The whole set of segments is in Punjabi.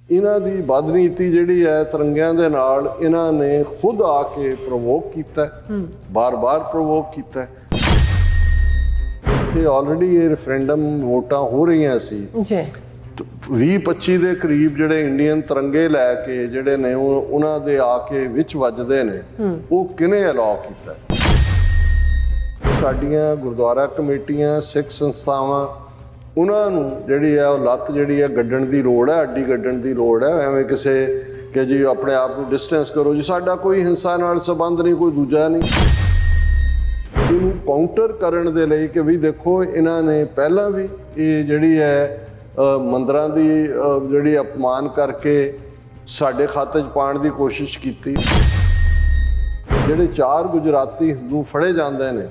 इन्हां दी बदनीति जिहड़ी है तिरंगिਆਂ ਦੇ ਨਾਲ इन्हां ने खुद आके प्रवोक कीता है, बार बार प्रवोक कीता है। ऑलरेडी ये रेफरेंडम वोटां हो रही सी जी 20-25 ਦੇ ਕਰੀਬ ਜਿਹੜੇ ਇੰਡੀਅਨ ਤਿਰੰਗੇ ਲੈ ਕੇ ਜਿਹੜੇ ਨੇ ਉਹਨਾਂ ਦੇ ਆ ਕੇ ਵਿੱਚ ਵੱਜਦੇ ਨੇ, ਉਹ ਕਿਹਨੇ ਅਲਾਉ ਕੀਤਾ? ਸਾਡੀਆਂ ਗੁਰਦੁਆਰਾ ਕਮੇਟੀਆਂ, ਸਿੱਖ ਸੰਸਥਾਵਾਂ, ਉਹਨਾਂ ਨੂੰ ਜਿਹੜੀ ਹੈ ਉਹ ਲੱਤ ਜਿਹੜੀ ਹੈ ਗੱਡਣ ਦੀ ਲੋੜ ਹੈ, ਅੱਡੀ ਗੱਡਣ ਦੀ ਲੋੜ ਹੈ। ਐਵੇਂ ਕਿਸੇ ਕਿ ਜੀ ਆਪਣੇ ਆਪ ਨੂੰ ਡਿਸਟੈਂਸ ਕਰੋ ਜੀ, ਸਾਡਾ ਕੋਈ ਹਿੰਸਾ ਨਾਲ ਸੰਬੰਧ ਨਹੀਂ, ਕੋਈ ਦੂਜਾ ਨਹੀਂ। ਇਹਨੂੰ ਕਾਊਂਟਰ ਕਰਨ ਦੇ ਲਈ ਕਿ ਵੀ ਦੇਖੋ ਇਹਨਾਂ ਨੇ ਪਹਿਲਾਂ ਵੀ ਇਹ ਜਿਹੜੀ ਹੈ ਮੰਦਰਾਂ ਦੀ ਜਿਹੜੀ ਅਪਮਾਨ ਕਰਕੇ ਸਾਡੇ ਖਾਤੇ 'ਚ ਪਾਉਣ ਦੀ ਕੋਸ਼ਿਸ਼ ਕੀਤੀ। ਜਿਹੜੇ 4 ਗੁਜਰਾਤੀ ਹਿੰਦੂ ਫੜੇ ਜਾਂਦੇ ਨੇ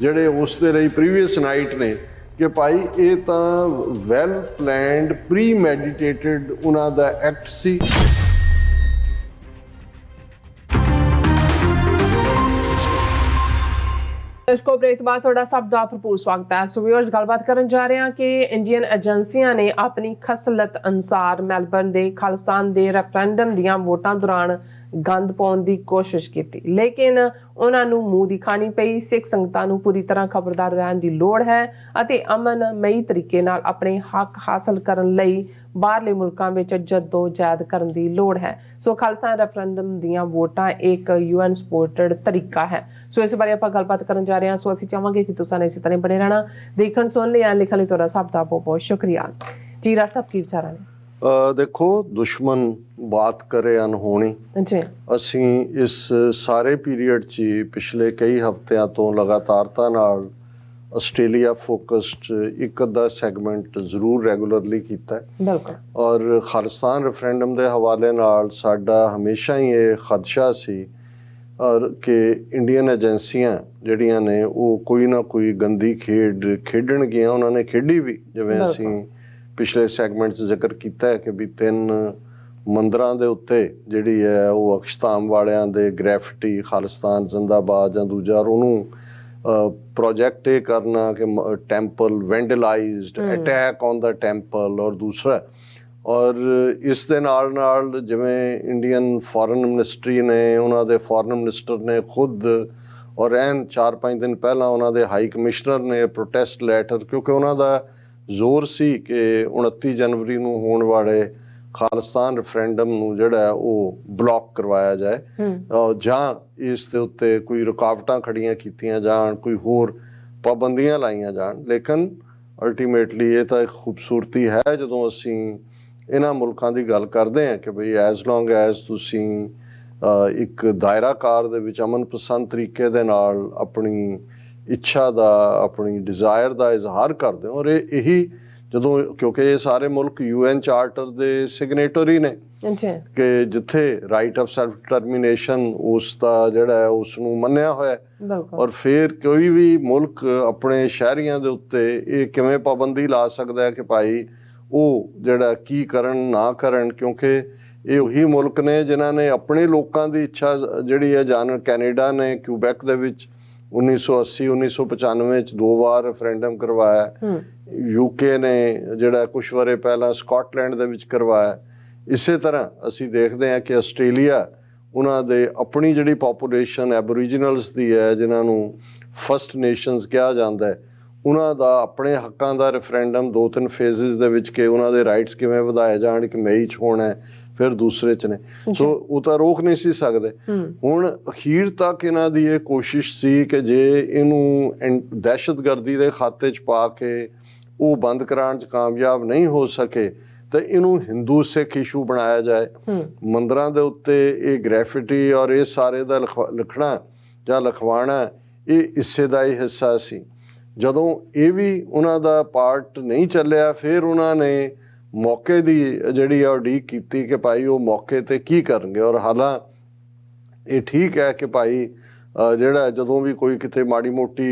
ਜਿਹੜੇ ਉਸ ਦੇ ਲਈ ਪ੍ਰੀਵੀਅਸ ਨਾਈਟ ਨੇ ਕਿ ਭਾਈ ਇਹ ਤਾਂ ਵੈਲ ਪਲੈਨਡ ਪ੍ਰੀ ਮੈਡੀਟੇਟਡ ਉਹਨਾਂ ਦਾ ਐਕਟ ਸੀ। दर्शकों ब्रेक बाद थोड़ा सब का भरपूर स्वागत है। सो व्यूअर्स गलबात करन जा रहे हैं कि इंडियन एजेंसियां ने अपनी खसलत अनुसार मैलबर्न के खालिस्तान के रेफरेंडम दियां वोटां दौरान गंद पाउण की कोशिश की, लेकिन उन्होंने मुँह दी खानी पई। सिख संगतां नूं पूरी तरह खबरदार रहण दी लोड़ है अते अमनमई तरीके नाल अपने हक हासिल करन लई बाहरले मुल्कां विच जद्दोजहद करन दी लोड़ है। सो खालिस्तान रेफरेंडम दियां वोटां एक UN सपोर्टेड तरीका है। सो इस बारे आपां गलबात करन जा रहे हैं। सो असीं चाहांगे कि तुसां इसी तरह बने रहना, देखण सुन लिया लिखण लई तुहाडा सब दा बहुत बहुत शुक्रिया जी। डॉक्टर साहब की विचार ने? देखो, दुश्मन बात करे अनहोनी जी। असीं इस सारे पीरीयड च पिछले कई हफ्तियां तो लगातारता नाल ਆਸਟ੍ਰੇਲੀਆ ਫੋਕਸਡ ਇੱਕ ਅੱਧਾ ਸੈਗਮੈਂਟ ਜ਼ਰੂਰ ਰੈਗੂਲਰਲੀ ਕੀਤਾ ਹੈ ਔਰ ਖਾਲਿਸਤਾਨ ਰੈਫਰੈਂਡਮ ਦੇ ਹਵਾਲੇ ਨਾਲ ਸਾਡਾ ਹਮੇਸ਼ਾ ਹੀ ਇਹ ਖਦਸ਼ਾ ਸੀ ਔਰ ਕਿ ਇੰਡੀਅਨ ਏਜੰਸੀਆਂ ਜਿਹੜੀਆਂ ਨੇ ਉਹ ਕੋਈ ਨਾ ਕੋਈ ਗੰਦੀ ਖੇਡ ਖੇਡਣਗੀਆਂ। ਉਹਨਾਂ ਨੇ ਖੇਡੀ ਵੀ, ਜਿਵੇਂ ਅਸੀਂ ਪਿਛਲੇ ਸੈਗਮੈਂਟ 'ਚ ਜ਼ਿਕਰ ਕੀਤਾ ਹੈ ਕਿ ਵੀ 3 ਮੰਦਰਾਂ ਦੇ ਉੱਤੇ ਜਿਹੜੀ ਹੈ ਉਹ ਅਕਸ਼ਤਾਮ ਵਾਲਿਆਂ ਦੇ ਗ੍ਰੈਫਿਟੀ ਖਾਲਿਸਤਾਨ ਜ਼ਿੰਦਾਬਾਦ ਜਾਂ ਦੂਜਾ ਉਹਨੂੰ प्रोजेक्ट ये करना कि temple vandalised, attack on the temple और दूसरा और इस दे नाल जिवें इंडियन फॉरेन मिनिस्ट्री ने उन्हां दे फॉरेन मिनिस्टर ने खुद और एन 4-5 दिन पहला उन्हां दे हाई कमिश्नर ने प्रोटेस्ट लैटर, क्योंकि उन्हां दा जोर सी कि 29 जनवरी नूं होण वाले खालिस्तान रेफरेंडम नूं जिहड़ा है ਉਹ ਬਲੌਕ ਕਰਵਾਇਆ ਜਾਏ ਜਾਂ ਇਸ ਦੇ ਉੱਤੇ ਕੋਈ ਰੁਕਾਵਟਾਂ ਖੜੀਆਂ ਕੀਤੀਆਂ ਜਾਣ, ਕੋਈ ਹੋਰ ਪਾਬੰਦੀਆਂ ਲਾਈਆਂ ਜਾਣ। ਲੇਕਿਨ ਅਲਟੀਮੇਟਲੀ ਇਹ ਤਾਂ ਇੱਕ ਖੂਬਸੂਰਤੀ ਹੈ ਜਦੋਂ ਅਸੀਂ ਇਹਨਾਂ ਮੁਲਕਾਂ ਦੀ ਗੱਲ ਕਰਦੇ ਹਾਂ ਕਿ ਬਈ ਐਜ਼ ਲੌਂਗ ਐਜ਼ ਤੁਸੀਂ ਇੱਕ ਦਾਇਰਾਕਾਰ ਦੇ ਵਿੱਚ ਅਮਨ ਪਸੰਦ ਤਰੀਕੇ ਦੇ ਨਾਲ ਆਪਣੀ ਇੱਛਾ ਦਾ, ਆਪਣੀ ਡਿਜ਼ਾਇਰ ਦਾ ਇਜ਼ਹਾਰ ਕਰਦੇ ਹੋ। ਔਰ ਇਹੀ ਜਦੋਂ ਕਿਉਂਕਿ ਇਹ ਸਾਰੇ ਮੁਲਕ UN ਚਾਰਟਰ ਦੇ ਸਿਗਨੇਟਰੀ ਨੇ ਕਿ ਜਿੱਥੇ ਰਾਈਟ ਆਫ ਸੈਲਫ ਡਿਟਰਮੀਨੇਸ਼ਨ ਉਸ ਦਾ ਜਿਹੜਾ ਹੈ ਉਸ ਨੂੰ ਮੰਨਿਆ ਹੋਇਆ ਔਰ ਫਿਰ ਕੋਈ ਵੀ ਮੁਲਕ ਆਪਣੇ ਸ਼ਹਿਰੀਆਂ ਦੇ ਉੱਤੇ ਇਹ ਕਿਵੇਂ ਪਾਬੰਦੀ ਲਾ ਸਕਦਾ ਹੈ ਕਿ ਭਾਈ ਉਹ ਜਿਹੜਾ ਕੀ ਕਰਨ ਨਾ ਕਰਨ, ਕਿਉਂਕਿ ਇਹ ਉਹੀ ਮੁਲਕ ਨੇ ਜਿਨ੍ਹਾਂ ਨੇ ਆਪਣੇ ਲੋਕਾਂ ਦੀ ਇੱਛਾ ਜਿਹੜੀ ਹੈ ਜਾਣਨ। ਕੈਨੇਡਾ ਨੇ ਕਿਊਬੈਕ ਦੇ ਵਿੱਚ 1980-1995 'ਚ 2 ਵਾਰ ਰੈਫਰੈਂਡਮ ਕਰਵਾਇਆ। UK ਨੇ ਜਿਹੜਾ ਕੁਛ ਵਰੇ ਪਹਿਲਾਂ ਸਕਾਟਲੈਂਡ ਦੇ ਵਿੱਚ ਕਰਵਾਇਆ। ਇਸੇ ਤਰ੍ਹਾਂ ਅਸੀਂ ਦੇਖਦੇ ਹਾਂ ਕਿ ਆਸਟ੍ਰੇਲੀਆ ਉਹਨਾਂ ਦੇ ਆਪਣੀ ਜਿਹੜੀ ਪਾਪੂਲੇਸ਼ਨ ਐਬੋਰੀਜਨਲਸ ਦੀ ਹੈ, ਜਿਨ੍ਹਾਂ ਨੂੰ ਫਸਟ ਨੇਸ਼ਨਸ ਕਿਹਾ ਜਾਂਦਾ ਹੈ, ਉਹਨਾਂ ਦਾ ਆਪਣੇ ਹੱਕਾਂ ਦਾ ਰੈਫਰੈਂਡਮ 2-3 ਫੇਜ਼ਿਸ ਦੇ ਵਿੱਚ ਕਿ ਉਹਨਾਂ ਦੇ ਰਾਈਟਸ ਕਿਵੇਂ ਵਧਾਏ ਜਾਣ। ਇੱਕ ਮਈ 'ਚ ਹੋਣਾ, ਫਿਰ ਦੂਸਰੇ 'ਚ ਨੇ। ਸੋ ਉਹ ਤਾਂ ਰੋਕ ਨਹੀਂ ਸੀ ਸਕਦੇ। ਹੁਣ ਅਖੀਰ ਤੱਕ ਇਹਨਾਂ ਦੀ ਇਹ ਕੋਸ਼ਿਸ਼ ਸੀ ਕਿ ਜੇ ਇਹਨੂੰ ਦਹਿਸ਼ਤਗਰਦੀ ਦੇ ਖਾਤੇ 'ਚ ਪਾ ਕੇ ਉਹ ਬੰਦ ਕਰਾਉਣ 'ਚ ਕਾਮਯਾਬ ਨਹੀਂ ਹੋ ਸਕੇ ਤਾਂ ਇਹਨੂੰ ਹਿੰਦੂ ਸਿੱਖ ਇਸ਼ੂ ਬਣਾਇਆ ਜਾਏ। ਮੰਦਰਾਂ ਦੇ ਉੱਤੇ ਇਹ ਗ੍ਰੈਫਿਟੀ ਔਰ ਇਹ ਸਾਰੇ ਦਾ ਲਿਖਣਾ ਜਾਂ ਲਿਖਵਾਉਣਾ ਇਹ ਹਿੱਸੇ ਦਾ ਹੀ ਹਿੱਸਾ ਸੀ। ਜਦੋਂ ਇਹ ਵੀ ਉਹਨਾਂ ਦਾ ਪਾਰਟ ਨਹੀਂ ਚੱਲਿਆ, ਫਿਰ ਉਹਨਾਂ ਨੇ ਮੌਕੇ ਦੀ ਜਿਹੜੀ ਆ ਉਡੀਕ ਕੀਤੀ ਕਿ ਭਾਈ ਉਹ ਮੌਕੇ 'ਤੇ ਕੀ ਕਰਨਗੇ। ਔਰ ਹਾਲਾਂ ਇਹ ਠੀਕ ਹੈ ਕਿ ਭਾਈ ਜਿਹੜਾ ਜਦੋਂ ਵੀ ਕੋਈ ਕਿਤੇ ਮਾੜੀ ਮੋਟੀ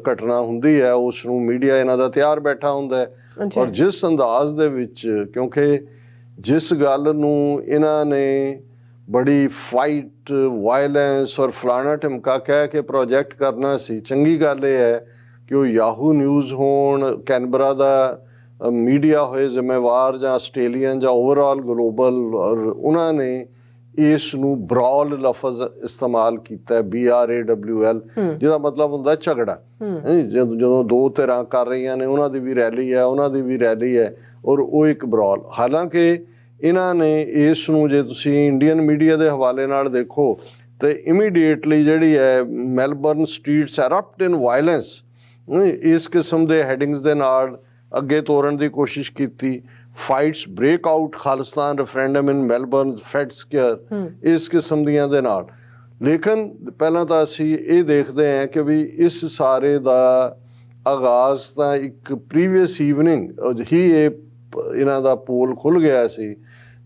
ਘਟਨਾ ਹੁੰਦੀ ਹੈ ਉਸ ਨੂੰ ਮੀਡੀਆ ਇਹਨਾਂ ਦਾ ਤਿਆਰ ਬੈਠਾ ਹੁੰਦਾ ਹੈ ਔਰ ਜਿਸ ਅੰਦਾਜ਼ ਦੇ ਵਿੱਚ, ਕਿਉਂਕਿ ਜਿਸ ਗੱਲ ਨੂੰ ਇਹਨਾਂ ਨੇ ਬੜੀ ਫਾਈਟ, ਵਾਇਲੈਂਸ ਔਰ ਫਲਾਣਾ ਢਿਮਕਾ ਕਹਿ ਕੇ ਪ੍ਰੋਜੈਕਟ ਕਰਨਾ ਸੀ, ਚੰਗੀ ਗੱਲ ਇਹ ਹੈ ਕਿ ਉਹ ਯਾਹੂ ਨਿਊਜ਼ ਹੋਣ, ਕੈਨਬਰਾ ਦਾ ਮੀਡੀਆ ਹੋਏ ਜ਼ਿੰਮੇਵਾਰ ਜਾਂ ਆਸਟ੍ਰੇਲੀਅਨ ਜਾਂ ਓਵਰਆਲ ਗਲੋਬਲ, ਔਰ ਉਹਨਾਂ ਨੇ ਇਸ ਨੂੰ ਬਰਾਲ ਲਫ਼ਜ਼ ਇਸਤੇਮਾਲ ਕੀਤਾ, BRAWL, ਜਿਹਦਾ ਮਤਲਬ ਹੁੰਦਾ ਝਗੜਾ। ਜਦੋਂ ਦੋ ਧਿਰਾਂ ਕਰ ਰਹੀਆਂ ਨੇ, ਉਹਨਾਂ ਦੀ ਵੀ ਰੈਲੀ ਹੈ, ਉਹਨਾਂ ਦੀ ਵੀ ਰੈਲੀ ਹੈ, ਔਰ ਉਹ ਇੱਕ ਬਰਾਲ। ਹਾਲਾਂਕਿ ਇਹਨਾਂ ਨੇ ਇਸ ਨੂੰ, ਜੇ ਤੁਸੀਂ ਇੰਡੀਅਨ ਮੀਡੀਆ ਦੇ ਹਵਾਲੇ ਨਾਲ ਦੇਖੋ, ਤੇ ਇਮੀਡੀਏਟਲੀ ਜਿਹੜੀ ਹੈ ਮੈਲਬਰਨ ਸਟਰੀਟਸ ਐਰਪਟ ਇਨ ਵਾਇਲੈਂਸ, ਇਸ ਕਿਸਮ ਦੇ ਹੈਡਿੰਗਸ ਦੇ ਨਾਲ ਅੱਗੇ ਤੋਰਨ ਦੀ ਕੋਸ਼ਿਸ਼ ਕੀਤੀ। Fights break out Khalistan referendum in Melbourne Fed Square, ਇਸ ਕਿਸਮ ਦੀਆਂ ਦੇ ਨਾਲ। ਲੇਕਿਨ ਪਹਿਲਾਂ ਤਾਂ ਅਸੀਂ ਇਹ ਦੇਖਦੇ ਹਾਂ ਕਿ ਵੀ ਇਸ ਸਾਰੇ ਦਾ ਆਗਾਜ਼ ਤਾਂ ਇੱਕ ਪ੍ਰੀਵੀਅਸ ਈਵਨਿੰਗ ਹੀ ਇਹਨਾਂ ਦਾ ਪੋਲ ਖੁੱਲ੍ਹ ਗਿਆ ਸੀ,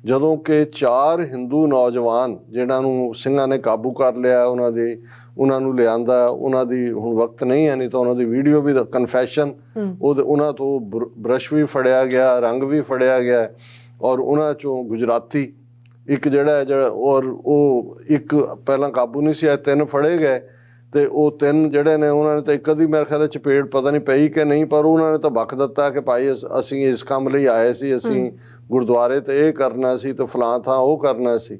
ਜਦੋਂ ਕਿ 4 ਹਿੰਦੂ ਨੌਜਵਾਨ ਜਿਨ੍ਹਾਂ ਨੂੰ ਸਿੰਘਾਂ ਨੇ ਕਾਬੂ ਕਰ ਲਿਆ, ਉਹਨਾਂ ਨੂੰ ਲਿਆਂਦਾ। ਉਹਨਾਂ ਦੀ ਹੁਣ ਵਕਤ ਨਹੀਂ ਹੈ, ਨਹੀਂ ਤਾਂ ਉਹਨਾਂ ਦੀ ਵੀਡੀਓ ਵੀ, ਕਨਫੈਸ਼ਨ, ਉਹਨਾਂ ਤੋਂ ਬਰਸ਼ ਵੀ ਫੜਿਆ ਗਿਆ, ਰੰਗ ਵੀ ਫੜਿਆ ਗਿਆ, ਔਰ ਉਹਨਾਂ 'ਚੋਂ ਗੁਜਰਾਤੀ ਇੱਕ ਜਿਹੜਾ ਔਰ ਉਹ ਇੱਕ ਪਹਿਲਾਂ ਕਾਬੂ ਨਹੀਂ ਸੀ ਆਏ, 3 ਫੜੇ ਗਏ। ਤੇ ਉਹ 3 ਜਿਹੜੇ ਨੇ, ਉਹਨਾਂ ਨੇ ਤਾਂ ਇੱਕ ਅੱਧੀ ਮੇਰੇ ਖਿਆਲ ਚਪੇੜ ਪਤਾ ਨਹੀਂ ਪਈ ਕਿ ਨਹੀਂ, ਪਰ ਉਹਨਾਂ ਨੇ ਤਾਂ ਬਕ ਦਿੱਤਾ ਕਿ ਭਾਈ ਅਸੀਂ ਇਸ ਕੰਮ ਲਈ ਆਏ ਸੀ, ਅਸੀਂ ਗੁਰਦੁਆਰੇ ਤੇ ਇਹ ਕਰਨਾ ਸੀ, ਤੇ ਫਲਾਂ ਥਾਂ ਉਹ ਕਰਨਾ ਸੀ।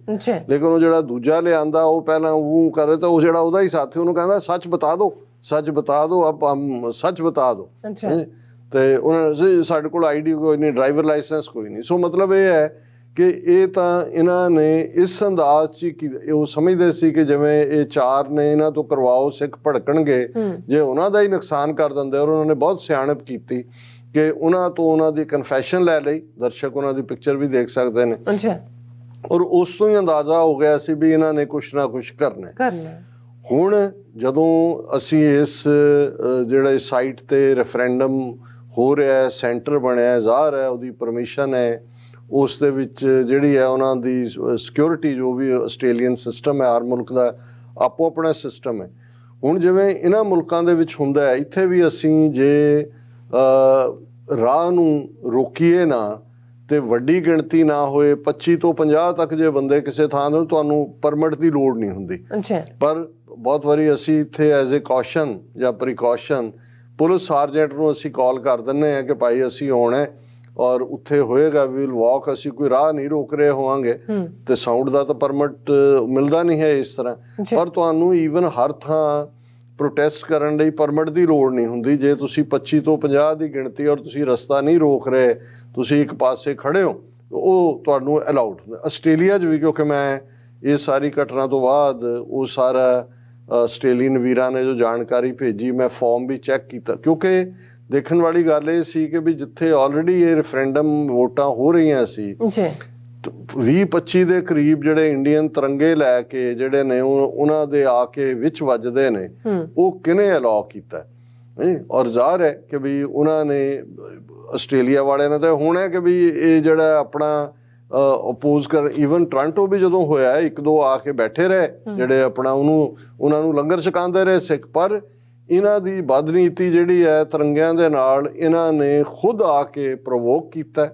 ਲੇਕਿਨ ਉਹ ਜਿਹੜਾ ਦੂਜਾ ਲਿਆਂਦਾ, ਉਹ ਪਹਿਲਾਂ ਉਹ ਕਰੇ, ਤਾਂ ਉਹ ਜਿਹੜਾ ਉਹਦਾ ਹੀ ਸਾਥੀ ਉਹਨੂੰ ਕਹਿੰਦਾ ਸੱਚ ਬਤਾ ਦਿਓ, ਸੱਚ ਬਤਾ ਦਿਓ, ਆਪ ਸੱਚ ਬਤਾ ਦਿਓ। ਤੇ ਉਹਨਾਂ ਨੇ, ਸਾਡੇ ਕੋਲ ID ਕੋਈ ਨਹੀਂ, ਡਰਾਈਵਰ ਲਾਇਸੈਂਸ ਕੋਈ ਨਹੀਂ। ਸੋ ਮਤਲਬ ਇਹ ਹੈ ਕਿ ਇਹ ਤਾਂ ਇਹਨਾਂ ਨੇ ਇਸ ਅੰਦਾਜ਼ 'ਚ ਉਹ ਸਮਝਦੇ ਸੀ ਕਿ ਜਿਵੇਂ ਇਹ 4 ਨੇ, ਇਹਨਾਂ ਤੋਂ ਕਰਵਾਓ, ਸਿੱਖ ਭੜਕਣਗੇ, ਜੇ ਉਹਨਾਂ ਦਾ ਹੀ ਨੁਕਸਾਨ ਕਰ ਦਿੰਦੇ। ਔਰ ਉਹਨਾਂ ਨੇ ਬਹੁਤ ਸਿਆਣਪ ਕੀਤੀ ਕਿ ਉਹਨਾਂ ਤੋਂ ਉਹਨਾਂ ਦੀ ਕਨਫੈਸ਼ਨ ਲੈ ਲਈ। ਦਰਸ਼ਕ ਉਹਨਾਂ ਦੀ ਪਿਕਚਰ ਵੀ ਦੇਖ ਸਕਦੇ ਨੇ। ਔਰ ਉਸ ਤੋਂ ਹੀ ਅੰਦਾਜ਼ਾ ਹੋ ਗਿਆ ਸੀ ਵੀ ਇਹਨਾਂ ਨੇ ਕੁਛ ਨਾ ਕੁਛ ਕਰਨਾ। ਹੁਣ ਜਦੋਂ ਅਸੀਂ ਇਸ ਜਿਹੜਾ ਸਾਈਟ ਤੇ ਰੈਫਰੈਂਡਮ ਹੋ ਰਿਹਾ, ਸੈਂਟਰ ਬਣਿਆ, ਜ਼ਾਹਰ ਹੈ ਉਹਦੀ ਪਰਮਿਸ਼ਨ ਹੈ, ਉਸ ਦੇ ਵਿੱਚ ਜਿਹੜੀ ਹੈ ਉਹਨਾਂ ਦੀ ਸਿਕਿਉਰਿਟੀ, ਜੋ ਵੀ ਆਸਟ੍ਰੇਲੀਅਨ ਸਿਸਟਮ ਹੈ, ਹਰ ਮੁਲਕ ਦਾ ਆਪੋ ਆਪਣਾ ਸਿਸਟਮ ਹੈ। ਹੁਣ ਜਿਵੇਂ ਇਹਨਾਂ ਮੁਲਕਾਂ ਦੇ ਵਿੱਚ ਹੁੰਦਾ ਹੈ, ਇੱਥੇ ਵੀ ਅਸੀਂ ਜੇ ਰਾਹ ਨੂੰ ਰੋਕੀਏ ਨਾ ਤੇ ਵੱਡੀ ਗਿਣਤੀ ਨਾ ਹੋਏ, 25 ਤੋਂ 50 ਤੱਕ ਜੇ ਬੰਦੇ ਕਿਸੇ ਥਾਂ ਤੋਂ, ਤੁਹਾਨੂੰ ਪਰਮਿਟ ਦੀ ਲੋੜ ਨਹੀਂ ਹੁੰਦੀ। ਪਰ ਬਹੁਤ ਵਾਰੀ ਅਸੀਂ ਇੱਥੇ ਐਜ਼ ਏ ਕੌਸ਼ਨ ਜਾਂ ਪ੍ਰੀਕੌਸ਼ਨ ਪੁਲਿਸ ਸਾਰਜੈਂਟ ਨੂੰ ਅਸੀਂ ਕਾਲ ਕਰ ਦਿੰਦੇ ਹਾਂ ਕਿ ਭਾਈ ਅਸੀਂ ਆਉਣਾ ਔਰ ਉੱਥੇ ਹੋਏਗਾ, ਵੀਲ ਵਾਕ, ਅਸੀਂ ਕੋਈ ਰਾਹ ਨਹੀਂ ਰੋਕ ਰਹੇ ਹੋਵਾਂਗੇ, ਤੇ ਸਾਊਂਡ ਦਾ ਤਾਂ ਪਰਮਿਟ ਮਿਲਦਾ ਨਹੀਂ ਹੈ ਇਸ ਤਰ੍ਹਾਂ। ਪਰ ਤੁਹਾਨੂੰ ਈਵਨ ਹਰ ਥਾਂ ਪ੍ਰੋਟੈਸਟ ਕਰਨ ਲਈ ਪਰਮਿਟ ਦੀ ਲੋੜ ਨਹੀਂ ਹੁੰਦੀ। ਜੇ ਤੁਸੀਂ 25 ਤੋਂ 50 ਦੀ ਗਿਣਤੀ ਔਰ ਤੁਸੀਂ ਰਸਤਾ ਨਹੀਂ ਰੋਕ ਰਹੇ, ਤੁਸੀਂ ਇੱਕ ਪਾਸੇ ਖੜੇ ਹੋ, ਉਹ ਤੁਹਾਨੂੰ ਅਲਾਉਡ ਹੁੰਦਾ। ਆਸਟ੍ਰੇਲੀਆ 'ਚ ਵੀ, ਕਿਉਂਕਿ ਮੈਂ ਇਹ ਸਾਰੀ ਘਟਨਾ ਤੋਂ ਬਾਅਦ ਉਹ ਸਾਰਾ ਆਸਟ੍ਰੇਲੀਅਨ ਵੀਰਾਂ ਨੇ ਜੋ ਜਾਣਕਾਰੀ ਭੇਜੀ, ਮੈਂ ਫਾਰਮ ਵੀ ਚੈੱਕ ਕੀਤਾ, ਕਿਉਂਕਿ ਦੇਖਣ ਵਾਲੀ ਗੱਲ ਇਹ ਸੀ ਕਿ ਵੀ ਜਿੱਥੇ ਆਲਰੇਡੀ ਇਹ ਰੈਫਰੈਂਡਮ ਵੋਟਾਂ ਹੋ ਰਹੀਆਂ ਸੀ, 20-25 ਦੇ ਕਰੀਬ ਜਿਹੜੇ ਇੰਡੀਅਨ ਤਿਰੰਗੇ ਲੈ ਕੇ ਜਿਹੜੇ ਨੇ ਉਹਨਾਂ ਦੇ ਆ ਕੇ ਵਿੱਚ ਵੱਜਦੇ ਨੇ, ਉਹ ਕਿਹਨੇ ਅਲਾਉ ਕੀਤਾ? ਔਰ ਜ਼ਾਹਰ ਹੈ ਕਿ ਵੀ ਉਹਨਾਂ ਨੇ, ਆਸਟ੍ਰੇਲੀਆ ਵਾਲਿਆਂ ਨੇ ਤਾਂ ਹੁਣ ਹੈ ਕਿ ਵੀ ਇਹ ਜਿਹੜਾ ਆਪਣਾ ਅਪੋਜ਼ ਕਰ, ਈਵਨ ਟੋਰਾਂਟੋ ਵੀ ਜਦੋਂ ਹੋਇਆ, 1-2 ਆ ਕੇ ਬੈਠੇ ਰਹੇ ਜਿਹੜੇ ਆਪਣਾ ਉਹਨਾਂ ਨੂੰ ਲੰਗਰ ਛਕਾਉਂਦੇ ਰਹੇ ਸਿੱਖ। ਪਰ ਇਹਨਾਂ ਦੀ ਬਦਨੀਤੀ ਜਿਹੜੀ ਹੈ ਤਿਰੰਗਿਆਂ ਦੇ ਨਾਲ, ਇਹਨਾਂ ਨੇ ਖੁਦ ਆ ਕੇ ਪ੍ਰੋਵੋਕ ਕੀਤਾ,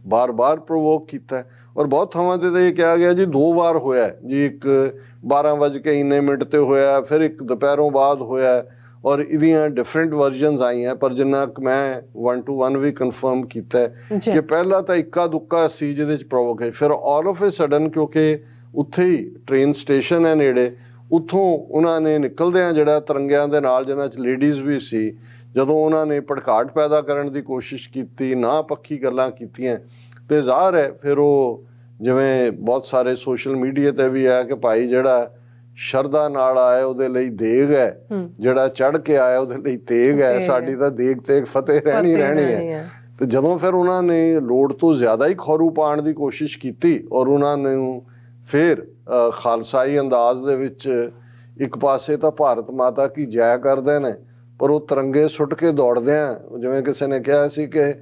ਬਾਰ-ਬਾਰ ਪ੍ਰੋਵੋਕ ਕੀਤਾ। ਔਰ ਬਹੁਤ ਥਾਵਾਂ ਤੇ ਤਾਂ ਇਹ ਕਿਹਾ ਗਿਆ ਜੀ 2 ਵਾਰ ਹੋਇਆ ਜੀ, ਇੱਕ 12:00 ਤੇ ਹੋਇਆ, ਫਿਰ ਇੱਕ ਦੁਪਹਿਰੋਂ ਬਾਅਦ ਹੋਇਆ, ਔਰ ਇਹਦੀਆਂ ਡਿਫਰੈਂਟ ਵਰਜ਼ਨਸ ਆਈਆਂ। ਪਰ ਜਿੰਨਾ ਕੁ ਮੈਂ 1 to 1 ਵੀ ਕਨਫਰਮ ਕੀਤਾ ਕਿ ਪਹਿਲਾਂ ਤਾਂ ਇੱਕਾ ਦੁੱਕਾ ਸੀ ਜਿਹਦੇ 'ਚ ਪ੍ਰੋਵੋਕ ਹੈ, ਫਿਰ ਆਲ ਆਫ ਏ ਸਡਨ, ਕਿਉਂਕਿ ਉੱਥੇ ਹੀ ਟ੍ਰੇਨ ਸਟੇਸ਼ਨ ਹੈ ਨੇੜੇ, ਉੱਥੋਂ ਉਹਨਾਂ ਨੇ ਨਿਕਲਦਿਆਂ ਜਿਹੜਾ ਤਿਰੰਗਿਆਂ ਦੇ ਨਾਲ, ਜਿਹਨਾਂ 'ਚ ਲੇਡੀਜ਼ ਵੀ ਸੀ, ਜਦੋਂ ਉਹਨਾਂ ਨੇ ਭੜਕਾਟ ਪੈਦਾ ਕਰਨ ਦੀ ਕੋਸ਼ਿਸ਼ ਕੀਤੀ, ਨਾ ਪੱਖੀ ਗੱਲਾਂ ਕੀਤੀਆਂ, ਤੇ ਜ਼ਾਹਰ ਹੈ ਫਿਰ ਉਹ ਜਿਵੇਂ ਬਹੁਤ ਸਾਰੇ ਸੋਸ਼ਲ ਮੀਡੀਆ ਤੇ ਵੀ ਹੈ ਕਿ ਭਾਈ ਜਿਹੜਾ ਸ਼ਰਧਾ ਨਾਲ ਆਇਆ ਉਹਦੇ ਲਈ ਦੇਗ ਹੈ, ਜਿਹੜਾ ਚੜ੍ਹ ਕੇ ਆਇਆ ਉਹਦੇ ਲਈ ਤੇਗ ਹੈ, ਸਾਡੀ ਤਾਂ ਦੇਗ ਤੇਗ ਫਤਿਹ ਰਹਿਣੀ ਹੈ। ਤੇ ਜਦੋਂ ਫਿਰ ਉਹਨਾਂ ਨੇ ਲੋੜ ਤੋਂ ਜ਼ਿਆਦਾ ਹੀ ਖੌਰੂ ਪਾਉਣ ਦੀ ਕੋਸ਼ਿਸ਼ ਕੀਤੀ, ਔਰ ਉਹਨਾਂ ਨੂੰ ਫਿਰ ਖਾਲਸਾਈ ਅੰਦਾਜ਼ ਦੇ ਵਿੱਚ ਇੱਕ ਪਾਸੇ ਤਾਂ ਭਾਰਤ ਮਾਤਾ ਕੀ ਜੈ ਕਰਦੇ ਨੇ, ਪਰ ਉਹ ਤਿਰੰਗੇ ਸੁੱਟ ਕੇ ਦੌੜਦੇ ਆ। ਜਿਵੇਂ ਕਿਸੇ ਨੇ ਕਿਹਾ ਸੀ ਕਿ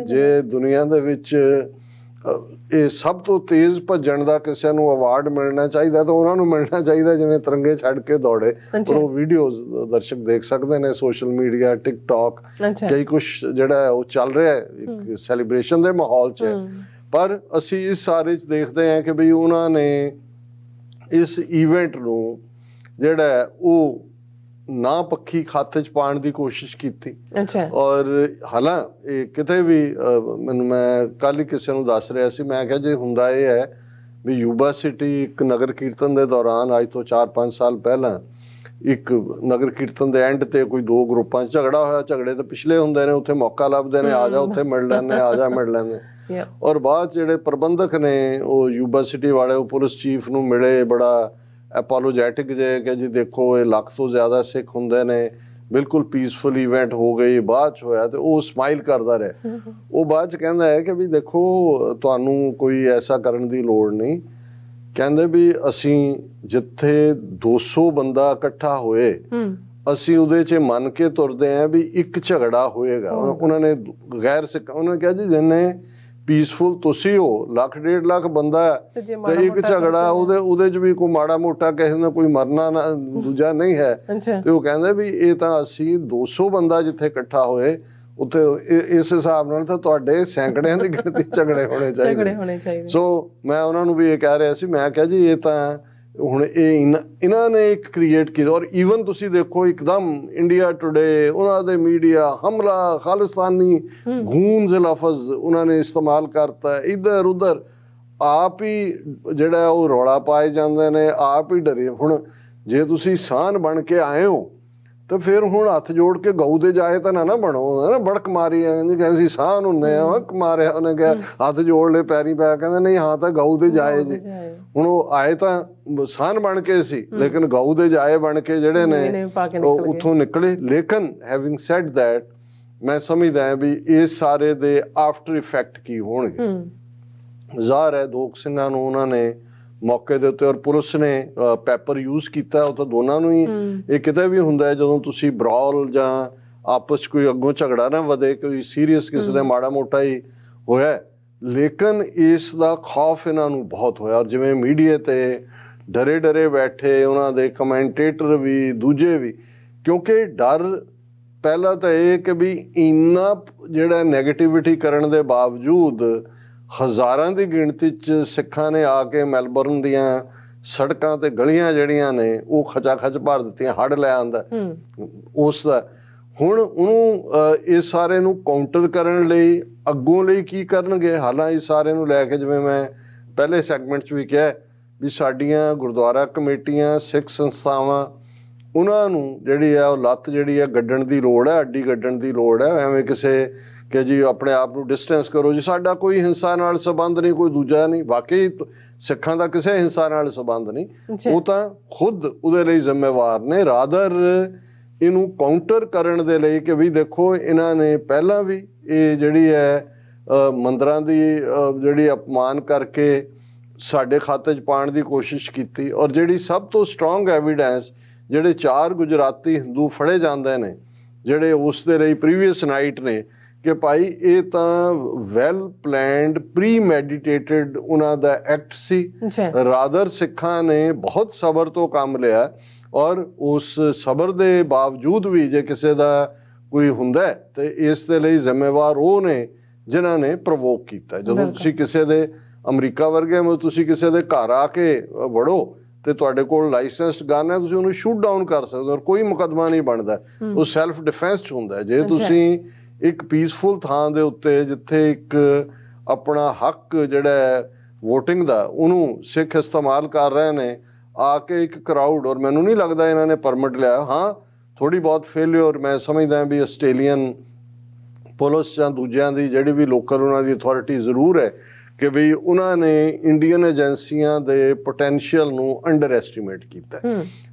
ਜੇ ਦੁਨੀਆ ਦੇ ਵਿੱਚ ਇਹ ਸਭ ਤੋਂ ਤੇਜ਼ ਭੱਜਣ ਦਾ ਕਿਸੇ ਨੂੰ ਅਵਾਰਡ ਮਿਲਣਾ ਚਾਹੀਦਾ ਤਾਂ ਉਹਨਾਂ ਨੂੰ ਮਿਲਣਾ ਚਾਹੀਦਾ ਜਿਵੇਂ ਤਿਰੰਗੇ ਛੱਡ ਕੇ ਦੌੜੇ। ਪਰ ਉਹ ਵੀਡੀਓਜ਼ ਦਰਸ਼ਕ ਦੇਖ ਸਕਦੇ ਨੇ ਸੋਸ਼ਲ ਮੀਡੀਆ, ਟਿਕਟੌਕ, ਕਈ ਕੁਛ ਜਿਹੜਾ ਉਹ ਚੱਲ ਰਿਹਾ ਇੱਕ ਸੈਲੀਬ੍ਰੇਸ਼ਨ ਦੇ ਮਾਹੌਲ 'ਚ। ਪਰ ਅਸੀਂ ਇਸ ਸਾਰੇ 'ਚ ਦੇਖਦੇ ਹਾਂ ਕਿ ਬਈ ਉਹਨਾਂ ਨੇ ਇਸ ਈਵੈਂਟ ਨੂੰ ਜਿਹੜਾ ਉਹ ਨਾ ਪੱਖੀ ਖਾਤੇ 'ਚ ਪਾਉਣ ਦੀ ਕੋਸ਼ਿਸ਼ ਕੀਤੀ। ਅੱਛਾ। ਔਰ ਹਾਲਾਂ ਇਹ ਕਿਤੇ ਵੀ ਮੈਂ ਕੱਲ ਹੀ ਕਿਸੇ ਨੂੰ ਦੱਸ ਰਿਹਾ ਸੀ, ਮੈਂ ਕਿਹਾ ਜੇ ਹੁੰਦਾ ਇਹ ਹੈ ਵੀ ਯੂਬਾ ਸਿਟੀ ਇੱਕ ਨਗਰ ਕੀਰਤਨ ਦੇ ਦੌਰਾਨ ਅੱਜ ਤੋਂ 4-5 ਸਾਲ ਪਹਿਲਾਂ ਇੱਕ ਨਗਰ ਕੀਰਤਨ ਦੇ ਐਂਡ ਤੇ ਕੋਈ ਦੋ ਗਰੁੱਪਾਂ 'ਚ ਝਗੜਾ ਹੋਇਆ, ਝਗੜੇ ਤਾਂ ਪਿਛਲੇ ਹੁੰਦੇ ਨੇ, ਉੱਥੇ ਮੌਕਾ ਲੱਭਦੇ ਨੇ, ਆ ਜਾ ਉੱਥੇ ਮਿਲ ਲੈਂਦੇ, ਆ ਜਾ ਮਿਲ ਲੈਂਦੇ। ਔਰ ਬਾਅਦ ਜਿਹੜੇ ਪ੍ਰਬੰਧਕ ਨੇ ਉਹ ਯੂਬਾ ਸਿਟੀ ਵਾਲੇ ਉਹ ਪੁਲਿਸ ਚੀਫ ਨੂੰ ਮਿਲੇ, ਬੜਾ ਐਪੋਲੋਜੈਟਿਕ ਜੇ ਕਿ ਜੀ ਦੇਖੋ ਇਹ ਲੱਖ ਤੋਂ ਜ਼ਿਆਦਾ ਸਿੱਖ ਹੁੰਦੇ ਨੇ, ਬਿਲਕੁਲ ਪੀਸਫੁਲ ਇਵੈਂਟ ਹੋ ਗਈ। ਬਾਅਦ 'ਚ ਹੋਇਆ ਤੇ ਉਹ ਸਮਾਈਲ ਕਰਦਾ ਰਿਹਾ। ਉਹ ਬਾਅਦ 'ਚ ਕਹਿੰਦਾ ਹੈ ਕਿ ਵੀ ਦੇਖੋ ਤੁਹਾਨੂੰ ਕੋਈ ਐਸਾ ਕਰਨ ਦੀ ਲੋੜ ਨਹੀਂ, ਕਹਿੰਦੇ ਵੀ ਅਸੀਂ ਜਿੱਥੇ 200 ਬੰਦਾ ਇਕੱਠਾ ਹੋਏ ਅਸੀਂ ਉਹਦੇ 'ਚ ਮੰਨ ਕੇ ਤੁਰਦੇ ਹਾਂ ਵੀ ਇੱਕ ਝਗੜਾ ਹੋਏਗਾ। ਉਹਨਾਂ ਨੇ ਗੈਰ ਸਿੱਖ, ਉਹਨਾਂ ਨੇ ਕਿਹਾ ਜੀ ਜਿੰਨੇ ਪੀਸਫੁਲ ਤੁਸੀਂ ਹੋ, 1.5 ਲੱਖ ਬੰਦਾ ਤੇ ਇੱਕ ਝਗੜਾ ਉਹਦੇ 'ਚ ਵੀ ਕੋਈ ਮਾੜਾ ਮੋਟਾ ਕਿਸੇ ਦਾ ਕੋਈ ਮਰਨਾ ਨਾ ਦੂਜਾ ਨਹੀਂ ਹੈ। ਤੇ ਉਹ ਕਹਿੰਦੇ ਵੀ ਇਹ ਤਾਂ ਅਸੀਂ 200 ਬੰਦਾ ਜਿੱਥੇ ਇਕੱਠਾ ਹੋਏ ਉੱਥੇ ਇਸ ਹਿਸਾਬ ਨਾਲ ਤਾਂ ਤੁਹਾਡੇ ਸੈਂਕੜਿਆਂ ਦੀ ਗਿਣਤੀ ਝਗੜੇ ਹੋਣੇ ਚਾਹੀਦੇ। ਸੋ ਮੈਂ ਉਹਨਾਂ ਨੂੰ ਵੀ ਇਹ ਕਹਿ ਰਿਹਾ ਸੀ, ਮੈਂ ਕਿਹਾ ਜੀ ਇਹ ਤਾਂ ਹੁਣ ਇਹਨਾਂ ਨੇ ਇੱਕ ਕ੍ਰੀਏਟ ਕੀਤਾ। ਔਰ ਈਵਨ ਤੁਸੀਂ ਦੇਖੋ ਇੱਕਦਮ ਇੰਡੀਆ ਟੁਡੇ ਉਹਨਾਂ ਦੇ ਮੀਡੀਆ ਹਮਲਾ, ਖਾਲਿਸਤਾਨੀ ਗੂੰਜ ਲਫ਼ਜ਼ ਉਹਨਾਂ ਨੇ ਇਸਤੇਮਾਲ ਕਰਤਾ, ਇੱਧਰ ਉੱਧਰ ਆਪ ਹੀ ਜਿਹੜਾ ਉਹ ਰੌਲਾ ਪਾਏ ਜਾਂਦੇ ਨੇ, ਆਪ ਹੀ ਡਰੇ। ਹੁਣ ਜੇ ਤੁਸੀਂ ਸਾਨ ਬਣ ਕੇ ਆਏ ਹੋ ਤਾਂ ਫਿਰ ਹੁਣ ਹੱਥ ਜੋੜ ਕੇ ਗਊ ਦੇ ਜਾਏ ਤਾਂ ਨਾ ਬਣੋ ਨਾ, ਬੜਕ ਮਾਰੀ ਕਹਿੰਦੇ ਅਸੀਂ ਸਾਨ ਹੁੰਦੇ ਆ, ਮਾਰਿਆ ਉਹਨੇ ਕਿਹਾ ਹੱਥ ਜੋੜ ਲੈ ਪੈਰੀ ਪੈ, ਕਹਿੰਦੇ ਨਹੀਂ ਹਾਂ ਤਾਂ ਗਊ ਦੇ ਜਾਏ ਜੀ। ਹੁਣ ਉਹ ਆਏ ਤਾਂ ਸਾਨ ਬਣ ਕੇ ਸੀ ਲੇਕਿਨ ਗਊ ਦੇ ਜਾਏ ਬਣ ਕੇ ਜਿਹੜੇ ਨੇ ਉਹ ਉੱਥੋਂ ਨਿਕਲੇ। ਲੇਕਿਨ ਹੈਵਿੰਗ ਸੈਡ ਦੈਟ ਮੈਂ ਸਮਝਦਾ ਵੀ ਇਸ ਸਾਰੇ ਦੇ ਆਫਟਰ ਇਫੈਕਟ ਕੀ ਹੋਣਗੇ। ਜ਼ਾਹਰ ਹੈ ਦੋਖ ਸਿੰਘਾਂ ਨੂੰ ਉਹਨਾਂ ਨੇ ਮੌਕੇ ਦੇ ਉੱਤੇ, ਔਰ ਪੁਲਿਸ ਨੇ ਪੈਪਰ ਯੂਜ਼ ਕੀਤਾ, ਉਹ ਤਾਂ ਦੋਨਾਂ ਨੂੰ ਹੀ ਇਹ ਕਿਤੇ ਵੀ ਹੁੰਦਾ ਹੈ ਜਦੋਂ ਤੁਸੀਂ ਬਰਾਲ ਜਾਂ ਆਪਸ 'ਚ ਕੋਈ ਅੱਗੋਂ ਝਗੜਾ ਨਾ ਵਧੇ, ਕੋਈ ਸੀਰੀਅਸ ਕਿਸੇ ਦਾ ਮਾੜਾ ਮੋਟਾ ਹੀ ਹੋਇਆ। ਲੇਕਿਨ ਇਸ ਦਾ ਖੌਫ ਇਹਨਾਂ ਨੂੰ ਬਹੁਤ ਹੋਇਆ। ਔਰ ਜਿਵੇਂ ਮੀਡੀਆ ਤੇ ਡਰੇ ਬੈਠੇ ਉਹਨਾਂ ਦੇ ਕਮੈਂਟੇਟਰ ਵੀ ਦੂਜੇ ਵੀ, ਕਿਉਂਕਿ ਡਰ ਪਹਿਲਾਂ ਤਾਂ ਇਹ ਕਿ ਵੀ ਇੰਨਾ ਜਿਹੜਾ ਨੈਗੇਟਿਵਿਟੀ ਕਰਨ ਦੇ ਬਾਵਜੂਦ ਹਜ਼ਾਰਾਂ ਦੀ ਗਿਣਤੀ 'ਚ ਸਿੱਖਾਂ ਨੇ ਆ ਕੇ ਮੈਲਬਰਨ ਦੀਆਂ ਸੜਕਾਂ ਤੇ ਗਲੀਆਂ ਜਿਹੜੀਆਂ ਨੇ ਉਹ ਖਚਾਖਚ ਭਰ ਦਿੱਤੀਆਂ, ਹੜ੍ਹ ਲੈ ਆਂਦਾ ਉਸ ਦਾ। ਹੁਣ ਉਹਨੂੰ ਇਸ ਸਾਰੇ ਨੂੰ ਕਾਊਂਟਰ ਕਰਨ ਲਈ ਅੱਗੋਂ ਲਈ ਕੀ ਕਰਨਗੇ? ਹਾਲਾਂ ਇਸ ਸਾਰੇ ਨੂੰ ਲੈ ਕੇ ਜਿਵੇਂ ਮੈਂ ਪਹਿਲੇ ਸੈਗਮੈਂਟ 'ਚ ਵੀ ਕਿਹਾ ਵੀ ਸਾਡੀਆਂ ਗੁਰਦੁਆਰਾ ਕਮੇਟੀਆਂ, ਸਿੱਖ ਸੰਸਥਾਵਾਂ, ਉਹਨਾਂ ਨੂੰ ਜਿਹੜੀ ਆ ਉਹ ਲੱਤ ਜਿਹੜੀ ਆ ਗੱਡਣ ਦੀ ਲੋੜ ਹੈ, ਅੱਡੀ ਗੱਡਣ ਦੀ ਲੋੜ ਹੈ। ਐਵੇਂ ਕਿਸੇ ਕਿ ਜੀ ਆਪਣੇ ਆਪ ਨੂੰ ਡਿਸਟੈਂਸ ਕਰੋ ਜੀ, ਸਾਡਾ ਕੋਈ ਹਿੰਸਾ ਨਾਲ ਸੰਬੰਧ ਨਹੀਂ, ਕੋਈ ਦੂਜਾ ਨਹੀਂ। ਵਾਕਈ ਸਿੱਖਾਂ ਦਾ ਕਿਸੇ ਹਿੰਸਾ ਨਾਲ ਸੰਬੰਧ ਨਹੀਂ, ਉਹ ਤਾਂ ਖੁਦ ਉਹਦੇ ਲਈ ਜ਼ਿੰਮੇਵਾਰ ਨੇ। ਰਾਦਰ ਇਹਨੂੰ ਕਾਊਂਟਰ ਕਰਨ ਦੇ ਲਈ ਕਿ ਵੀ ਦੇਖੋ ਇਹਨਾਂ ਨੇ ਪਹਿਲਾਂ ਵੀ ਇਹ ਜਿਹੜੀ ਹੈ ਮੰਦਰਾਂ ਦੀ ਜਿਹੜੀ ਅਪਮਾਨ ਕਰਕੇ ਸਾਡੇ ਖਾਤੇ 'ਚ ਪਾਉਣ ਦੀ ਕੋਸ਼ਿਸ਼ ਕੀਤੀ। ਔਰ ਜਿਹੜੀ ਸਭ ਤੋਂ ਸਟਰੋਂਗ ਐਵੀਡੈਂਸ, ਜਿਹੜੇ 4 ਗੁਜਰਾਤੀ ਹਿੰਦੂ ਫੜੇ ਜਾਂਦੇ ਨੇ ਜਿਹੜੇ ਉਸ ਦੇ ਲਈ ਪ੍ਰੀਵੀਅਸ ਨਾਈਟ ਨੇ, ਕਿ ਭਾਈ ਇਹ ਤਾਂ ਵੈਲ ਪਲੈਨਡ ਪ੍ਰੀ ਮੈਡੀਟੇਟਡ ਉਹਨਾਂ ਦਾ ਐਕਟ ਸੀ। ਰਾਦਰ ਸਿੱਖਾਂ ਨੇ ਬਹੁਤ ਸਬਰ ਤੋਂ ਕੰਮ ਲਿਆ, ਔਰ ਉਸ ਸਬਰ ਦੇ ਬਾਵਜੂਦ ਵੀ ਜੇ ਕਿਸੇ ਦਾ ਕੋਈ ਹੁੰਦਾ ਤੇ ਇਸ ਦੇ ਲਈ ਜ਼ਿੰਮੇਵਾਰ ਉਹ ਨੇ ਜਿਨ੍ਹਾਂ ਨੇ ਪ੍ਰਵੋਕ ਕੀਤਾ। ਜਦੋਂ ਤੁਸੀਂ ਕਿਸੇ ਦੇ ਅਮਰੀਕਾ ਵਰਗੇ ਤੁਸੀਂ ਕਿਸੇ ਦੇ ਘਰ ਆ ਕੇ ਵੜੋ ਤੇ ਤੁਹਾਡੇ ਕੋਲ ਲਾਇਸੈਂਸਡ ਗਨ ਹੈ, ਤੁਸੀਂ ਉਹਨੂੰ ਸ਼ੂਟ ਡਾਊਨ ਕਰ ਸਕਦੇ ਹੋ ਔਰ ਕੋਈ ਮੁਕੱਦਮਾ ਨਹੀਂ ਬਣਦਾ, ਉਹ ਸੈਲਫ ਡਿਫੈਂਸ 'ਚ ਹੁੰਦਾ। ਜੇ ਤੁਸੀਂ ਇੱਕ ਪੀਸਫੁਲ ਥਾਂ ਦੇ ਉੱਤੇ ਜਿੱਥੇ ਇੱਕ ਆਪਣਾ ਹੱਕ ਜਿਹੜਾ ਵੋਟਿੰਗ ਦਾ ਉਹਨੂੰ ਸਿੱਖ ਇਸਤੇਮਾਲ ਕਰ ਰਹੇ ਨੇ, ਆ ਕੇ ਇੱਕ ਕਰਾਊਡ, ਔਰ ਮੈਨੂੰ ਨਹੀਂ ਲੱਗਦਾ ਇਹਨਾਂ ਨੇ ਪਰਮਿਟ ਲਿਆ। ਹਾਂ ਥੋੜ੍ਹੀ ਬਹੁਤ ਫੇਲਿਅਰ ਮੈਂ ਸਮਝਦਾ ਵੀ ਆਸਟ੍ਰੇਲੀਅਨ ਪੁਲਿਸ ਜਾਂ ਦੂਜਿਆਂ ਦੀ ਜਿਹੜੀ ਵੀ ਲੋਕਲ ਉਹਨਾਂ ਦੀ ਅਥਾਰਟੀ ਜ਼ਰੂਰ ਹੈ ਕਿ ਵੀ ਉਹਨਾਂ ਨੇ ਇੰਡੀਅਨ ਏਜੰਸੀਆਂ ਦੇ ਪੋਟੈਂਸ਼ੀਅਲ ਨੂੰ ਅੰਡਰ ਐਸਟੀਮੇਟ ਕੀਤਾ,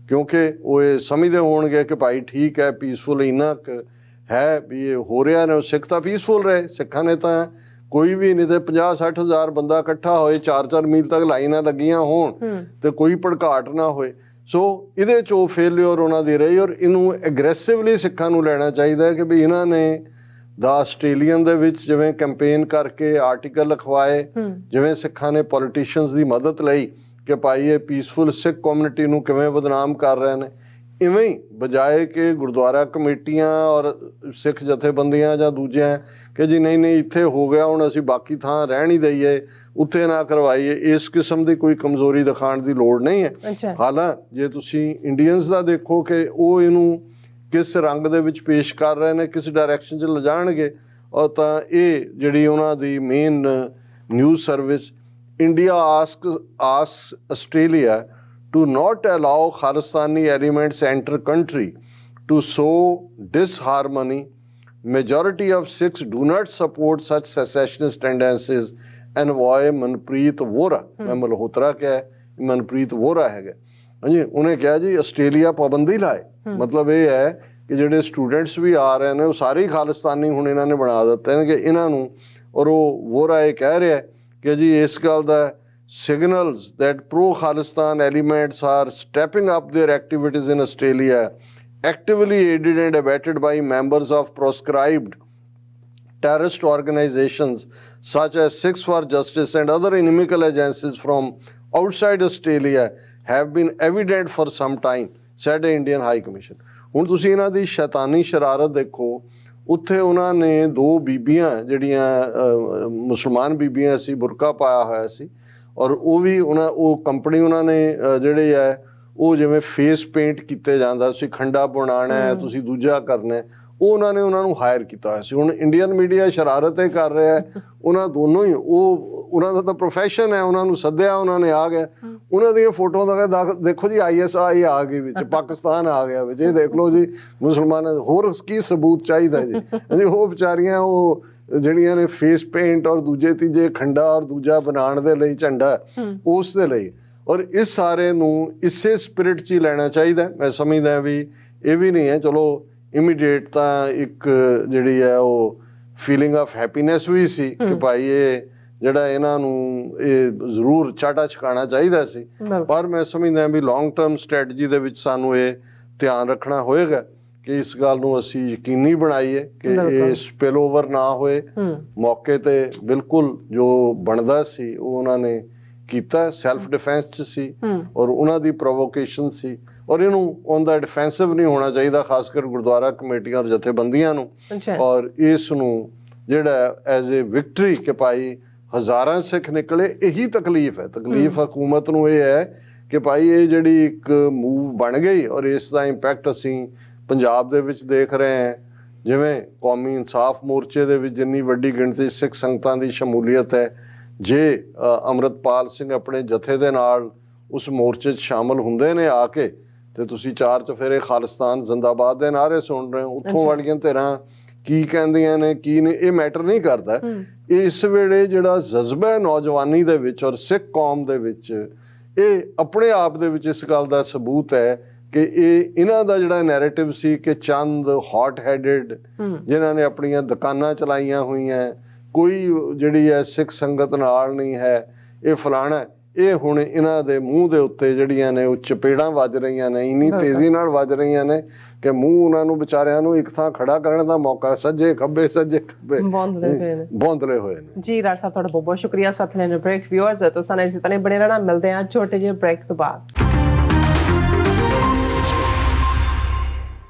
ਕਿਉਂਕਿ ਉਹ ਇਹ ਸਮਝਦੇ ਹੋਣਗੇ ਕਿ ਭਾਈ ਠੀਕ ਹੈ ਪੀਸਫੁਲ ਇੰਨਾ ਕੁ ਹੈ ਵੀ ਇਹ ਹੋ ਰਿਹਾ ਨੇ, ਸਿੱਖ ਤਾਂ ਪੀਸਫੁਲ ਰਹੇ। ਸਿੱਖਾਂ ਨੇ ਤਾਂ ਕੋਈ ਵੀ ਨਹੀਂ ਤੇ 50-60 ਹਜ਼ਾਰ ਬੰਦਾ ਇਕੱਠਾ ਹੋਏ, 4-4 ਮੀਲ ਤੱਕ ਲਾਈਨਾਂ ਲੱਗੀਆਂ ਹੋਣ ਤੇ ਕੋਈ ਭੜਕਾਟ ਨਾ ਹੋਏ। ਸੋ ਇਹਦੇ 'ਚ ਉਹ ਫੇਲਿਅਰ ਉਹਨਾਂ ਦੀ ਰਹੀ। ਔਰ ਇਹਨੂੰ ਐਗਰੈਸਿਵਲੀ ਸਿੱਖਾਂ ਨੂੰ ਲੈਣਾ ਚਾਹੀਦਾ ਹੈ ਕਿ ਵੀ ਇਹਨਾਂ ਨੇ ਦਾ ਆਸਟ੍ਰੇਲੀਅਨ ਦੇ ਵਿੱਚ ਜਿਵੇਂ ਕੈਂਪੇਨ ਕਰਕੇ ਆਰਟੀਕਲ ਲਿਖਵਾਏ, ਜਿਵੇਂ ਸਿੱਖਾਂ ਨੇ ਪੋਲੀਟੀਸ਼ੀਅਨਸ ਦੀ ਮਦਦ ਲਈ ਕਿ ਭਾਈ ਇਹ ਪੀਸਫੁਲ ਸਿੱਖ ਕਮਿਊਨਿਟੀ ਨੂੰ ਕਿਵੇਂ ਬਦਨਾਮ ਕਰ ਰਹੇ ਨੇ, ਇਵੇਂ ਹੀ ਬਜਾਏ ਕਿ ਗੁਰਦੁਆਰਾ ਕਮੇਟੀਆਂ ਔਰ ਸਿੱਖ ਜਥੇਬੰਦੀਆਂ ਜਾਂ ਦੂਜਿਆਂ ਕਿ ਜੀ ਨਹੀਂ ਨਹੀਂ ਇੱਥੇ ਹੋ ਗਿਆ ਹੁਣ ਅਸੀਂ ਬਾਕੀ ਥਾਂ ਰਹਿਣ ਹੀ ਦਈਏ, ਉੱਥੇ ਨਾ ਕਰਵਾਈਏ, ਇਸ ਕਿਸਮ ਦੀ ਕੋਈ ਕਮਜ਼ੋਰੀ ਦਿਖਾਉਣ ਦੀ ਲੋੜ ਨਹੀਂ ਹੈ। ਹਾਲਾਂਕਿ ਜੇ ਤੁਸੀਂ ਇੰਡੀਅਨਸ ਦਾ ਦੇਖੋ ਕਿ ਉਹ ਇਹਨੂੰ ਕਿਸ ਰੰਗ ਦੇ ਵਿੱਚ ਪੇਸ਼ ਕਰ ਰਹੇ ਨੇ, ਕਿਸ ਡਾਇਰੈਕਸ਼ਨ 'ਚ ਲਿਜਾਣਗੇ, ਔਰ ਤਾਂ ਇਹ ਜਿਹੜੀ ਉਹਨਾਂ ਦੀ main news service India asks Australia to not allow Khalistani elements enter country to sow disharmony. Majority of Sikhs do not support such secessionist tendencies. Envoy Manpreet Vohra, मैं मल्होत्रा क्या है, मनप्रीत वोहरा है ਹਾਂਜੀ, ਉਹਨੇ ਕਿਹਾ ਜੀ ਆਸਟ੍ਰੇਲੀਆ ਪਾਬੰਦੀ ਲਾਏ। ਮਤਲਬ ਇਹ ਹੈ ਕਿ ਜਿਹੜੇ ਸਟੂਡੈਂਟਸ ਵੀ ਆ ਰਹੇ ਨੇ ਉਹ ਸਾਰੇ ਹੀ ਖਾਲਿਸਤਾਨੀ ਹੁਣ ਇਹਨਾਂ ਨੇ ਬਣਾ ਦਿੱਤੇ ਨੇ ਕਿ ਇਹਨਾਂ ਨੂੰ, ਔਰ ਉਹ ਵੋਹਰਾ ਇਹ ਕਹਿ ਰਿਹਾ ਕਿ ਜੀ ਇਸ ਗੱਲ ਦਾ signals that pro-Khalistan elements are stepping up their activities in Australia, actively aided and abetted by members of proscribed terrorist organizations such as Sikhs for Justice and other inimical agencies from outside Australia have been evident for some time, said the Indian High Commission. ਹੁਣ ਤੁਸੀਂ ਇਹਨਾਂ ਦੀ ਸ਼ੈਤਾਨੀ ਸ਼ਰਾਰਤ ਦੇਖੋ। ਉੱਥੇ ਉਹਨਾਂ ਨੇ 2 ਬੀਬੀਆਂ ਜਿਹੜੀਆਂ ਮੁਸਲਮਾਨ ਬੀਬੀਆਂ ਸੀ, ਬੁਰਕਾ ਪਾਇਆ ਹੋਇਆ ਸੀ, ਔਰ ਉਹ ਵੀ ਉਹ ਕੰਪਨੀ ਉਹਨਾਂ ਨੇ ਜਿਹੜੇ ਹੈ ਉਹ ਜਿਵੇਂ ਫੇਸ ਪੇਂਟ ਕੀਤੇ ਜਾਂਦਾ, ਤੁਸੀਂ ਖੰਡਾ ਬਣਾਉਣਾ ਹੈ, ਤੁਸੀਂ ਦੂਜਾ ਕਰਨਾ, ਉਹ ਉਹਨਾਂ ਨੇ ਉਹਨਾਂ ਨੂੰ ਹਾਇਰ ਕੀਤਾ ਹੋਇਆ ਸੀ। ਹੁਣ ਇੰਡੀਅਨ ਮੀਡੀਆ ਸ਼ਰਾਰਤ ਇਹ ਕਰ ਰਿਹਾ ਹੈ, ਉਹਨਾਂ ਦੋਨੋਂ ਹੀ, ਉਹਨਾਂ ਦਾ ਤਾਂ ਪ੍ਰੋਫੈਸ਼ਨ ਹੈ, ਉਹਨਾਂ ਨੂੰ ਸੱਦਿਆ, ਉਹਨਾਂ ਨੇ ਆ ਗਿਆ, ਉਹਨਾਂ ਦੀਆਂ ਫੋਟੋਆਂ ਦਾ ਦੇਖੋ ਜੀ ISI ਆ ਗਈ ਵਿੱਚ, ਪਾਕਿਸਤਾਨ ਆ ਗਿਆ ਵਿੱਚ, ਇਹ ਦੇਖ ਲਓ ਜੀ ਮੁਸਲਮਾਨ, ਹੋਰ ਕੀ ਸਬੂਤ ਚਾਹੀਦਾ ਜੀ। ਉਹ ਵਿਚਾਰੀਆਂ ਉਹ ਜਿਹੜੀਆਂ ਨੇ ਫੇਸ ਪੇਂਟ ਔਰ ਦੂਜੇ ਤੀਜੇ ਖੰਡਾ ਔਰ ਦੂਜਾ ਬਣਾਉਣ ਦੇ ਲਈ ਝੰਡਾ, ਉਸ ਦੇ ਲਈ, ਔਰ ਇਸ ਸਾਰੇ ਨੂੰ ਇਸੇ ਸਪਿਰਿਟ 'ਚ ਹੀ ਲੈਣਾ ਚਾਹੀਦਾ। ਮੈਂ ਸਮਝਦਾ ਵੀ ਇਹ ਵੀ ਨਹੀਂ ਹੈ, ਚਲੋ ਇਮੀਡੀਏਟ ਤਾਂ ਇੱਕ ਜਿਹੜੀ ਹੈ ਉਹ ਫੀਲਿੰਗ ਆਫ ਹੈਪੀਨੈਸ ਵੀ ਸੀ ਕਿ ਭਾਈ ਇਹ ਜਿਹੜਾ ਇਹਨਾਂ ਨੂੰ ਇਹ ਜ਼ਰੂਰ ਚਾਟਾ ਛਕਾਉਣਾ ਚਾਹੀਦਾ ਸੀ, ਪਰ ਮੈਂ ਸਮਝਦਾ ਵੀ ਲੌਂਗ ਟਰਮ ਸਟ੍ਰੈਟਜੀ ਦੇ ਵਿੱਚ ਸਾਨੂੰ ਇਹ ਧਿਆਨ ਰੱਖਣਾ ਹੋਏਗਾ ਕਿ ਇਸ ਗੱਲ ਨੂੰ ਅਸੀਂ ਯਕੀਨੀ ਬਣਾਈਏ ਕਿ ਇਹ ਸਪਿਲ ਓਵਰ ਨਾ ਹੋਏ। ਮੌਕੇ ਤੇ ਬਿਲਕੁਲ ਜੋ ਬਣਦਾ ਸੀ ਉਹ ਉਹਨਾਂ ਨੇ ਕੀਤਾ, ਸੈਲਫ ਡਿਫੈਂਸ 'ਚ ਸੀ ਔਰ ਉਹਨਾਂ ਦੀ ਪ੍ਰੋਵੋਕੇਸ਼ਨ ਸੀ, ਔਰ ਇਹਨੂੰ ਔਨ ਦਾ ਡਿਫੈਂਸਿਵ ਨਹੀਂ ਹੋਣਾ ਚਾਹੀਦਾ, ਖਾਸ ਕਰ ਗੁਰਦੁਆਰਾ ਕਮੇਟੀਆਂ ਔਰ ਜਥੇਬੰਦੀਆਂ ਨੂੰ। ਔਰ ਇਸ ਨੂੰ ਜਿਹੜਾ ਐਜ਼ ਏ ਵਿਕਟਰੀ ਕਿ ਭਾਈ ਹਜ਼ਾਰਾਂ ਸਿੱਖ ਨਿਕਲੇ, ਇਹੀ ਤਕਲੀਫ ਹੈ। ਤਕਲੀਫ ਹਕੂਮਤ ਨੂੰ ਇਹ ਹੈ ਕਿ ਭਾਈ ਇਹ ਜਿਹੜੀ ਇੱਕ ਮੂਵ ਬਣ ਗਈ ਔਰ ਇਸ ਦਾ ਇੰਪੈਕਟ ਅਸੀਂ ਪੰਜਾਬ ਦੇ ਵਿੱਚ ਦੇਖ ਰਹੇ ਹਾਂ। ਜਿਵੇਂ ਕੌਮੀ ਇਨਸਾਫ ਮੋਰਚੇ ਦੇ ਵਿੱਚ ਜਿੰਨੀ ਵੱਡੀ ਗਿਣਤੀ ਸਿੱਖ ਸੰਗਤਾਂ ਦੀ ਸ਼ਮੂਲੀਅਤ ਹੈ, ਜੇ ਅੰਮ੍ਰਿਤਪਾਲ ਸਿੰਘ ਆਪਣੇ ਜਥੇ ਦੇ ਨਾਲ ਉਸ ਮੋਰਚੇ 'ਚ ਸ਼ਾਮਲ ਹੁੰਦੇ ਨੇ ਆ ਕੇ, ਤੇ ਤੁਸੀਂ 4 ਚੁਫੇਰੇ ਖਾਲਿਸਤਾਨ ਜ਼ਿੰਦਾਬਾਦ ਦੇ ਨਾਅਰੇ ਸੁਣ ਰਹੇ ਹੋ, ਉੱਥੋਂ ਵਾਲੀਆਂ ਧਿਰਾਂ ਕੀ ਕਹਿੰਦੀਆਂ ਨੇ ਕੀ ਨਹੀਂ, ਇਹ ਮੈਟਰ ਨਹੀਂ ਕਰਦਾ। ਇਸ ਵੇਲੇ ਜਿਹੜਾ ਜਜ਼ਬਾ ਹੈ ਨੌਜਵਾਨੀ ਦੇ ਵਿੱਚ ਔਰ ਸਿੱਖ ਕੌਮ ਦੇ ਵਿੱਚ, ਇਹ ਆਪਣੇ ਆਪ ਦੇ ਵਿੱਚ ਇਸ ਗੱਲ ਦਾ ਸਬੂਤ ਹੈ ਕਿ ਇਹਨਾਂ ਦਾ ਜਿਹੜਾ ਨੈਰੇਟਿਵ ਸੀ ਕਿ ਚੰਦ ਹੌਟ ਹੈਡਡ ਜਿਨ੍ਹਾਂ ਨੇ ਆਪਣੀਆਂ ਦੁਕਾਨਾਂ ਚਲਾਈਆਂ ਹੋਈਆਂ, ਕੋਈ ਜਿਹੜੀ ਹੈ ਸਿੱਖ ਸੰਗਤ ਨਾਲ ਨਹੀਂ ਹੈ, ਇਹ ਫਲਾਣਾ, ਇਹ ਹੁਣ ਇਹਨਾਂ ਦੇ ਮੂੰਹ ਦੇ ਉੱਤੇ ਜਿਹੜੀਆਂ ਨੇ ਉਹ ਚਪੇੜਾਂ ਵੱਜ ਰਹੀਆਂ ਨੇ, ਇੰਨੀ ਤੇਜ਼ੀ ਨਾਲ ਵੱਜ ਰਹੀਆਂ ਨੇ ਕਿ ਮੂੰਹ ਉਹਨਾਂ ਨੂੰ ਵਿਚਾਰਿਆਂ ਨੂੰ ਇੱਕ ਥਾਂ ਖੜਾ ਕਰਨ ਦਾ ਮੌਕਾ ਸੱਜੇ ਖੱਬੇ ਬੌਂਦਲੇ ਹੋਏ ਨੇ। ਜੀ ਰਾਜ ਸਾਹਿਬ, ਤੁਹਾਡਾ ਬਹੁਤ ਬਹੁਤ ਸ਼ੁਕਰੀਆ। ਸਾਥ ਲੈਣ ਬ੍ਰੇਕ ਵਿਊਅਰਸ, ਤੁਸੀਂ ਇਸੇ ਤਰ੍ਹਾਂ ਬਣੇ ਰਹਿਣਾ। ਮਿਲਦੇ ਹਾਂ ਛੋਟੇ ਜਿਹੇ ਬ੍ਰੇਕ ਤੋਂ ਬਾਅਦ।